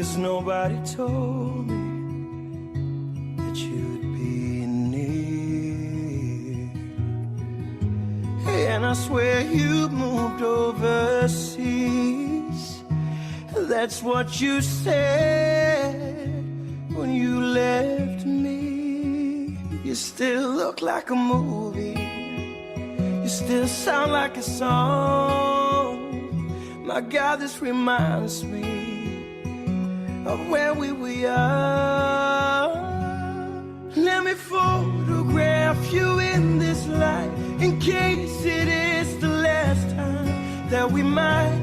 'cause nobody told me that you'd be near. And I swear you moved overseas. That's what you said when you left me. You still look like a movie. You still sound like a song. My God, this reminds me of when we were young. Let me photograph you in this light, in case it is the last time that we might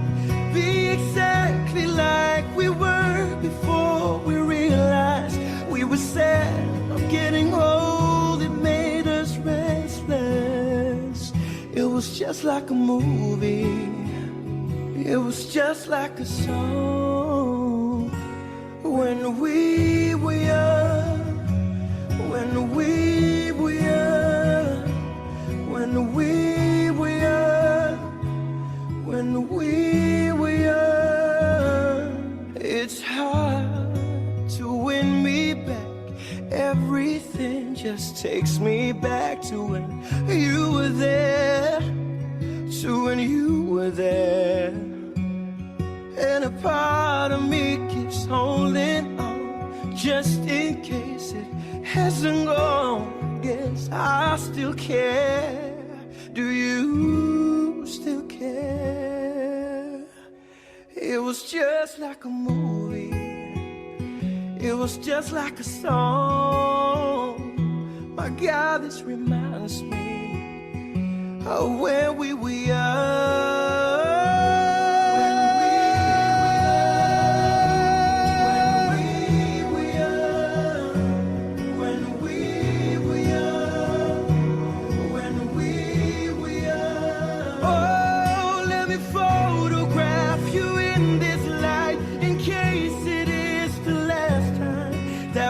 be exactly like we were before we realized we were sad of getting old. It made us restless. It was just like a movie. It was just like a song. When we were young, when we were young, when we were young, when we were young. It's hard to win me back. Everything just takes me back to when you were there, to when you were there. And a part of me keeps holding on, just in case it hasn't gone. Guess I still care. Do you still care? It was just like a movie. It was just like a song. My God, this reminds me of when we were young.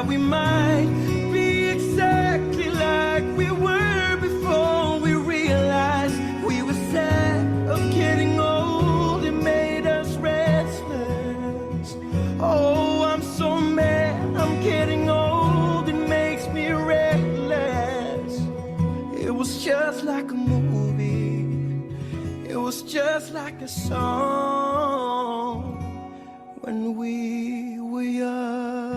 We might be exactly like we were before we realized we were sad of getting old. It made us restless. Oh, I'm so mad I'm getting old. It makes me reckless. It was just like a movie. It was just like a song when we were young.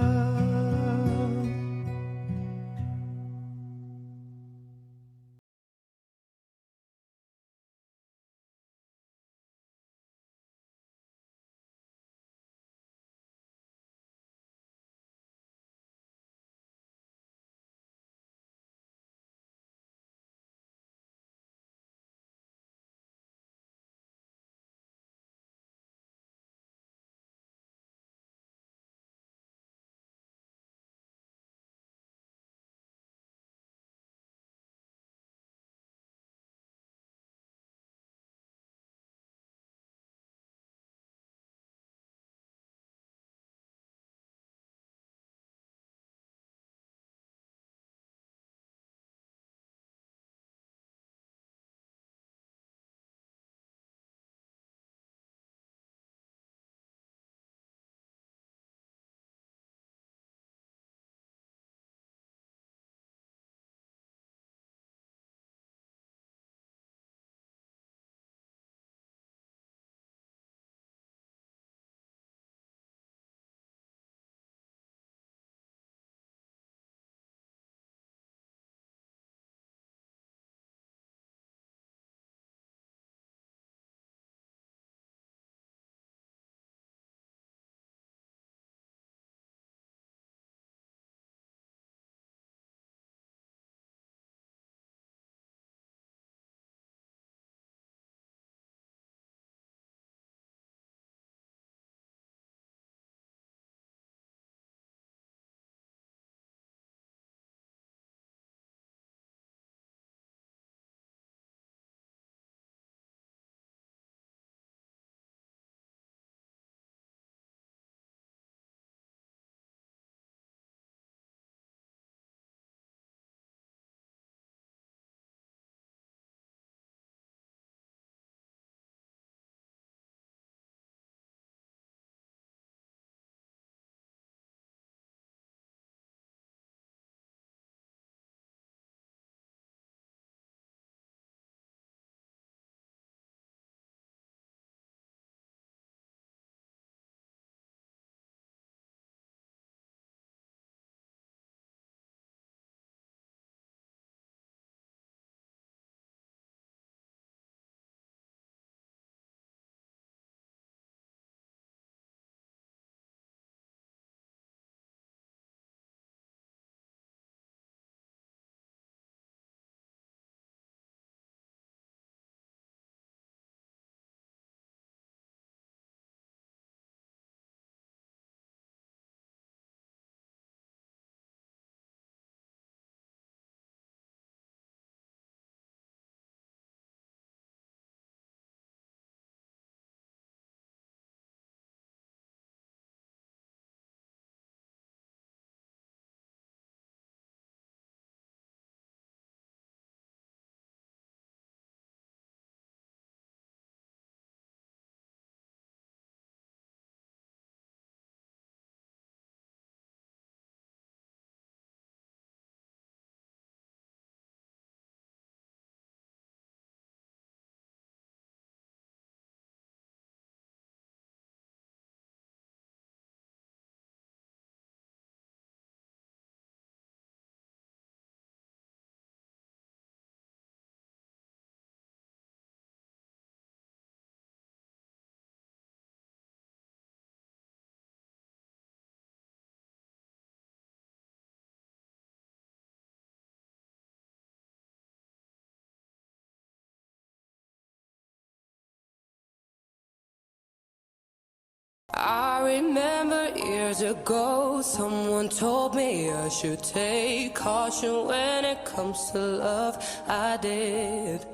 I remember years ago, someone told me I should take caution when it comes to love. I did.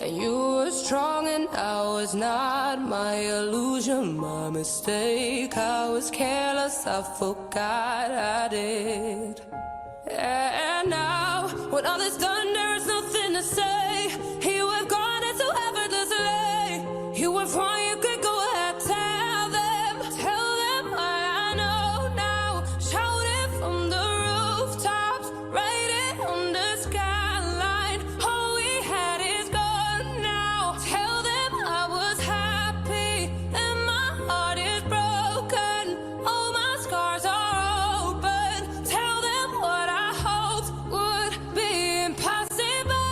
And you were strong and I was not. My illusion, my mistake. I was careless, I forgot I did. And now, when all is done, there is nothing to say. You have gone into effortlessly. You were wrong, you could go ahead, tell them what I know now. Shout it from the rooftops, write it on the skyline. All we had is gone now. Tell them I was happy and my heart is broken. All my scars are open. Tell them what I hoped would be impossible.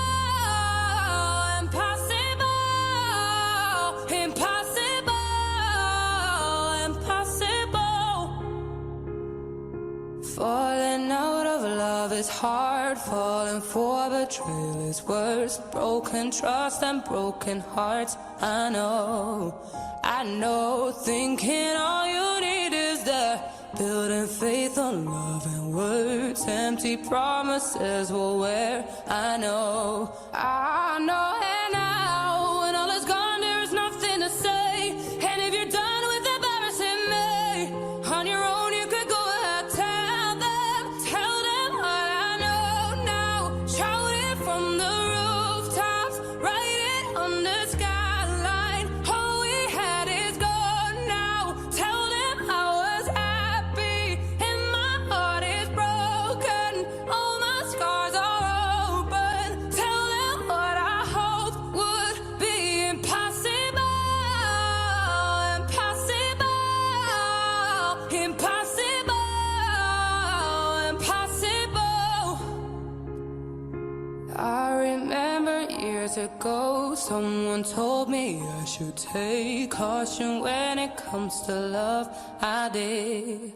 Falling out of love is hard. Falling for betrayal is worse. Broken trust and broken hearts. I know. Thinking all you need is that. Building faith on love and words. Empty promises will wear. I know. And now when all is gone, there is nothing to say. And if you're done with embarrassing me, on your own you could go ahead, tell them what I know now. Shout it from the rooftops, write it on the skyline. All we had is gone now. Tell them I was happy and my heart is broken. All my scars are open. Tell them what I hoped would be impossible. I remember years ago, someone told me I should take caution when it comes to love. I did.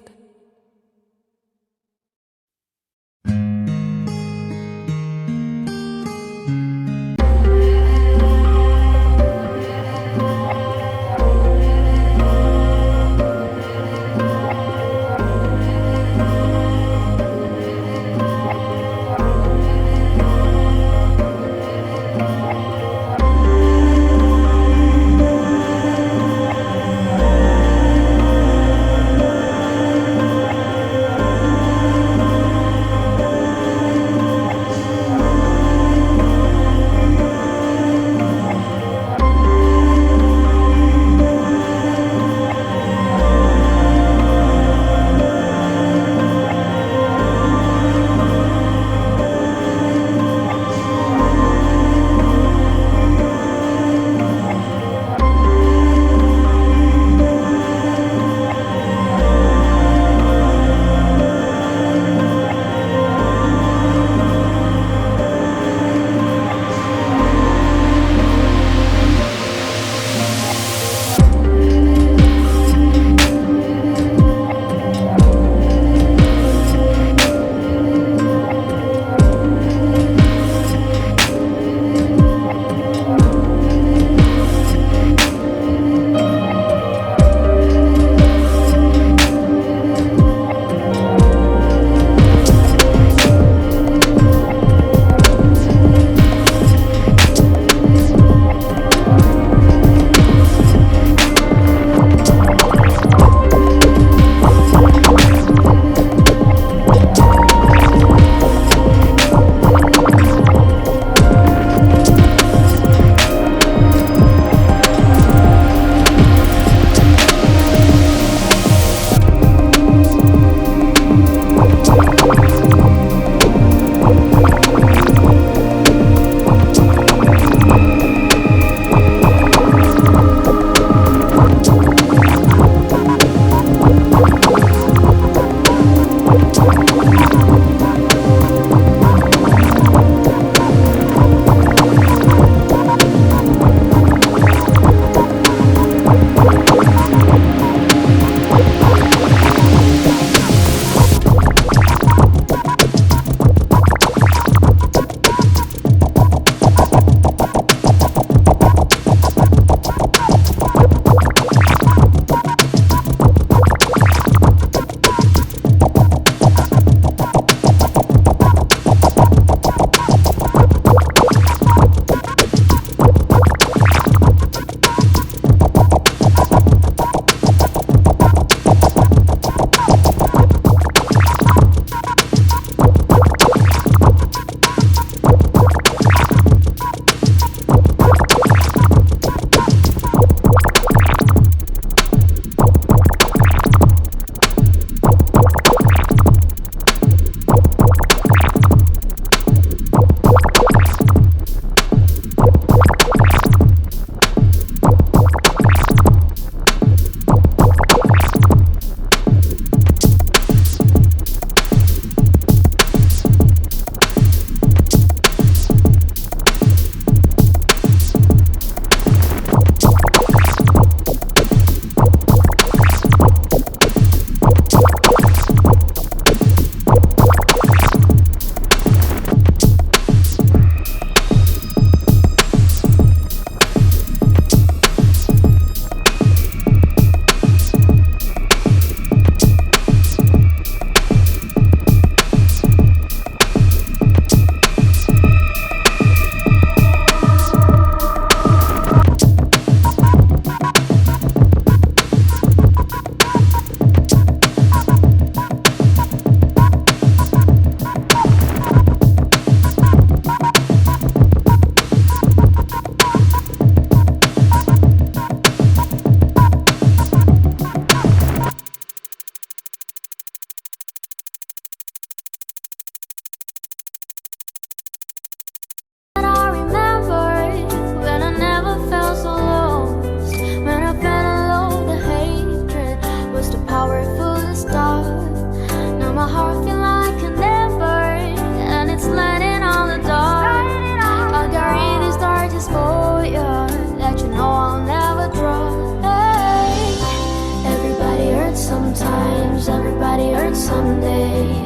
someday,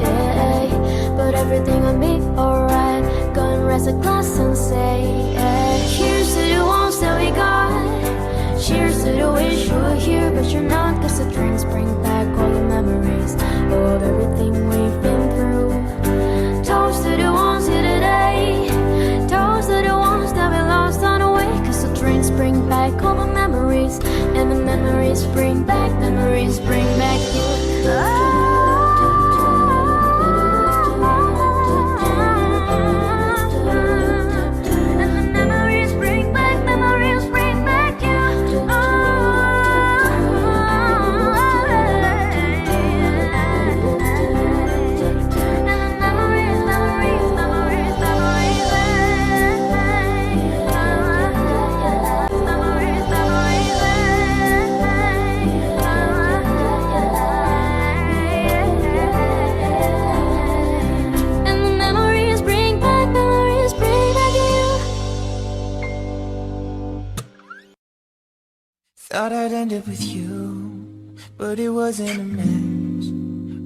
but everything will be alright. Gonna raise a glass and say, here's to the ones that we got. Cheers to the wish you were here, but you're not. Cause the drinks bring back all the memories of everything we've been through. Toast to the ones here today. Toast to the ones that we lost on the way. Cause the drinks bring back all the memories, and the memories bring back you. Thought I'd end up with you, but it wasn't a match.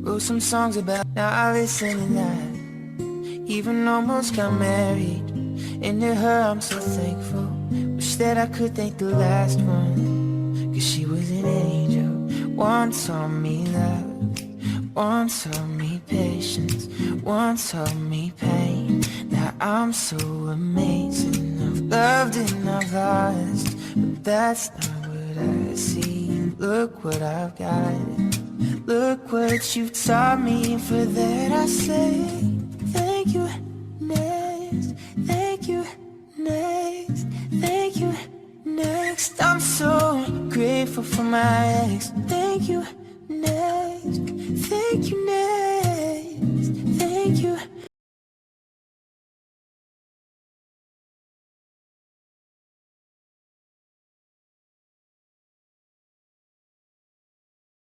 Wrote some songs about, now I listen to that. Even almost got married, and to her I'm so thankful. Wish that I could thank the last one, cause she was an angel. One taught me love, one taught me patience, one taught me pain. Now I'm so amazing. I've loved and I've lost, but that's not I see. Look what I've got, look what you've taught me. For that I say thank you next, thank you next, thank you next. I'm so grateful for my ex. Thank you next, thank you next.